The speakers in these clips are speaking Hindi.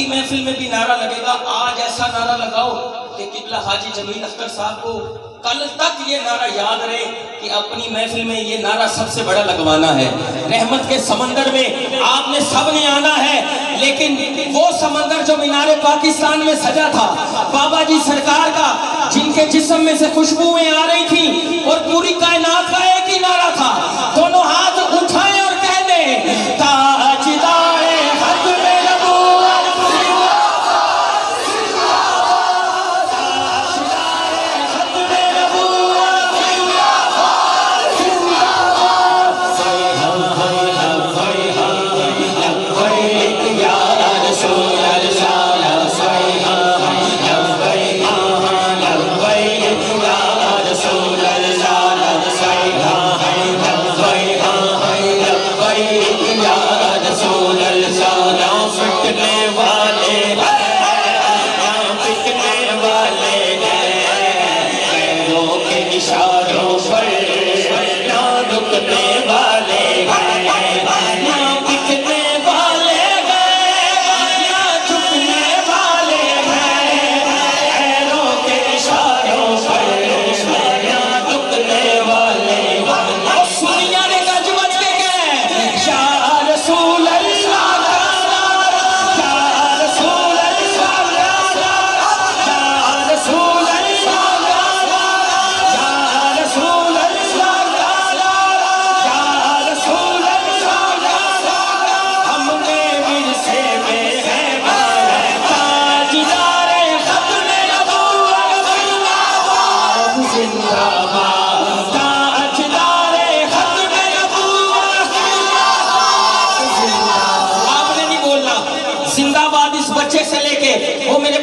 महफिल में भी नारा लगेगा। आज ऐसा नारा लगाओ कि किबला हाजी जमील अख्तर साहब को कल तक ये नारा याद रहे कि अपनी महफिल में ये नारा सबसे बड़ा लगवाना है। रहमत के समंदर में आपने सबने आना है, लेकिन वो समंदर जो मीनारे पाकिस्तान में सजा था बाबा जी सरकार का, जिनके जिस्म में से खुशबुएं आ रही थी और पूरी कायनात का एक ही नारा था, दोनों हाथ उठाएं और कह दें ताजदारे हक में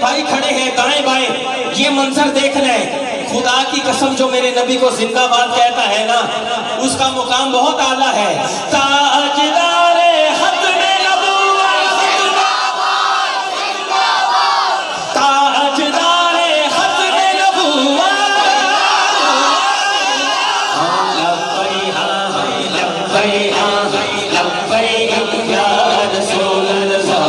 भाई खड़े हैं दाएं बाएं, ये मंजर देख लें। खुदा की कसम जो मेरे नबी को जिंदाबाद कहता है ना, उसका मुकाम बहुत आला है। ताजदारे हक में नबूवत, ताजदारे हक में नबूवत, लब्बैक लब्बैक लब्बैक या रसूल अल्लाह,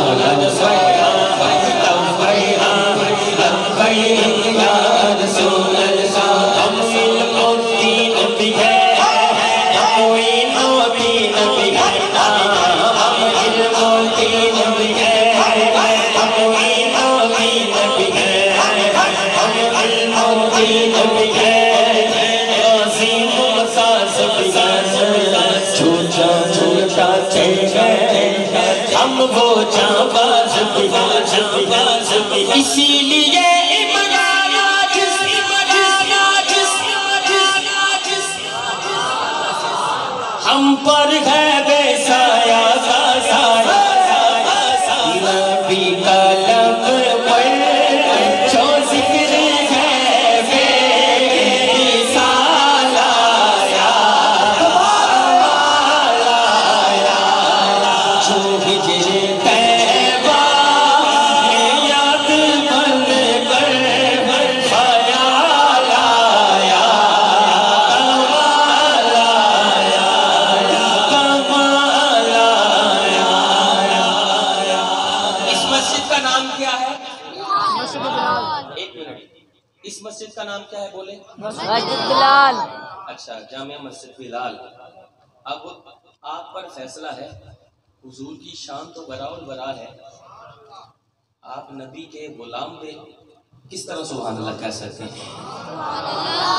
हम वो जाबाज इसीलिए हम पर है बेसाया साया, नबी का लब पर जो जिक्र है बेसाला, जो हिजरे तैबा याद बन कर ख्याल आया, इस मस्जिद का नाम क्या है बोले? मस्जिद बिलाल। अच्छा, जामिया मस्जिद बिलाल। अब आप पर फैसला है, हुजूर की शान तो बराउल बरा है, आप नबी के गुलाम पे किस तरह सुभान अल्लाह कह सकते हैं?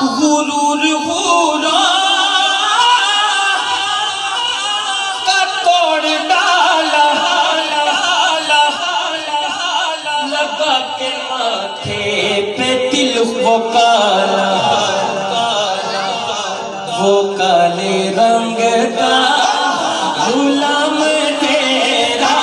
हुजूर हुरा का तोड़ डाला लगा के माथे पे तिल वो काला, वो काले रंग का गुलाम तेरा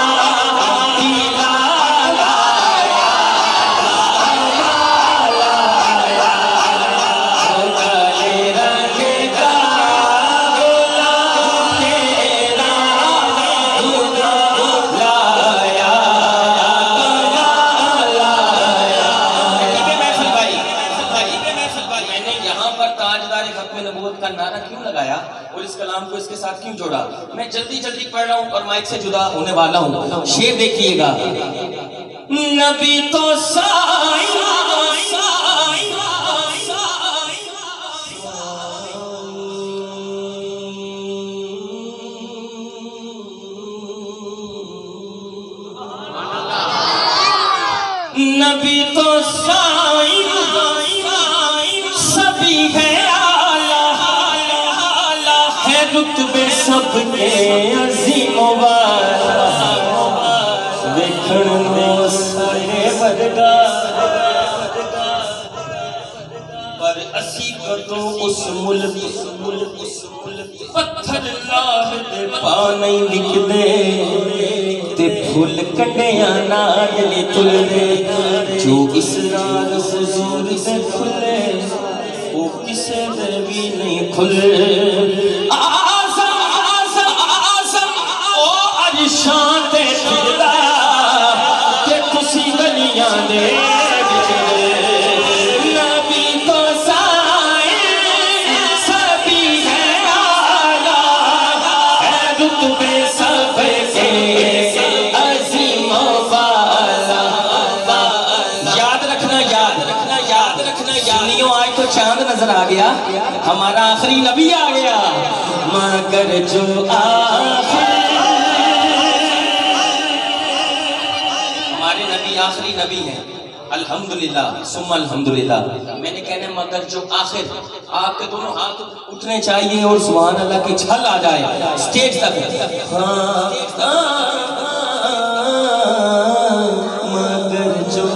आसिफ भाई, मैंने यहाँ पर ताजदार खत्म नबूवत का नारा क्यों लगाया और इस कलाम को इसके साथ क्यों जोड़ा? मैं जल्दी जल्दी पढ़ रहा हूँ और माइक से जुदा होने वाला हूँ। शेर देखिएगा, नबी तो नबी तो सभी है आला है, रुतबे सबके अजीम वाला, देखण नो सारे वर्गा, पर असी कदों उस मुल्क पत्थर लाह दे पा नहीं लिखदे, ते फुल कन्या नाल नी तुलदे, जो इस रात हुजूर से खुले वो किसे दे भी नहीं खुले। आज़म आज़म आज़म ओ अरशां ते फिरदा, ते तुसी गलियां दे चांद नजर आ गया, हमारा आखिरी नबी आ गया, मगर जो हमारे नबी आखिरी नबी हैं, अल्हम्दुलिल्लाह सुम्मा अल्हम्दुलिल्लाह। मैंने कहना मगर जो आखिर, आपके दोनों हाथ उठने चाहिए और सुभान अल्लाह की छल आ जाए स्टेज तक। मगर जो